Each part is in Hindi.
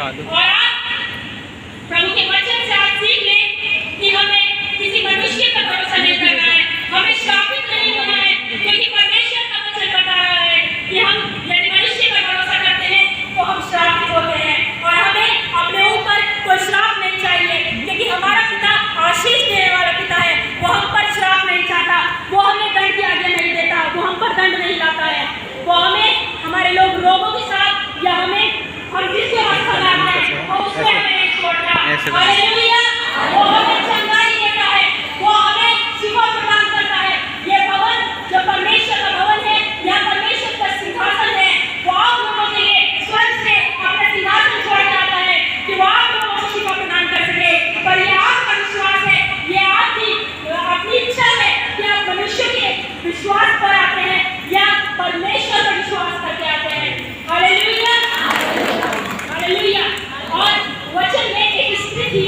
और आप प्रभु के वचन से आप सीख लें कि हमें किसी मनुष्य पर भरोसा नहीं करना है, हमें श्रापित नहीं होना है, क्योंकि परमेश्वर का वचन बता रहा है कि हम यदि मनुष्य पर भरोसा करते हैं तो हम श्रापित होते हैं। और हमें अपने ऊपर कोई श्राप नहीं चाहिए, क्योंकि हमारा पिता आशीष देने वाला पिता है। वो हम पर श्राप नहीं चाहता, वो हमें दंड की आज्ञा नहीं देता, वो हम पर दंड नहीं लाता है। वो हमें हमारे रोगों के साथ या हमें हम जिसके रास्ता में आते हैं वो उसको हमें नहीं छोड़ता। हालेलुया। वो हमें चंगाई देता है, वो हमें शिफा प्रदान करता है। ये भवन जो परमेश्वर का भवन है या परमेश्वर का सिंहासन है, वो आप लोगों के लिए स्वर्ग से अपना सिंहासन छोड़ के आता है कि वो आप लोगों को शिफा प्रदान कर सके। पर ये आपका विश्वास है, ये आपकी अपनी इच्छा है कि आप मनुष्य के विश्वास पर आते हैं या परमेश्वर पर विश्वास करके आते हैं। Hallelujah, hallelujah. और वचन में एक स्त्री थी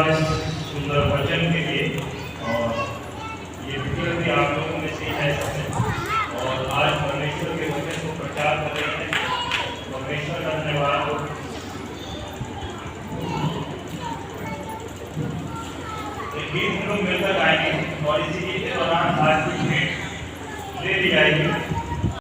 धन्यवाद इस सुंदर वचन के लिए। और ये वीडियो भी आप लोगों में से है और आज परमेश्वर के वचन को प्रचार कर रहे हैं। परमेश्वर का धन्यवाद हो। गीत हम लोग मिलकर गाएंगे और इसी गीत के दौरान आज की भेंट ले ली जाएगी।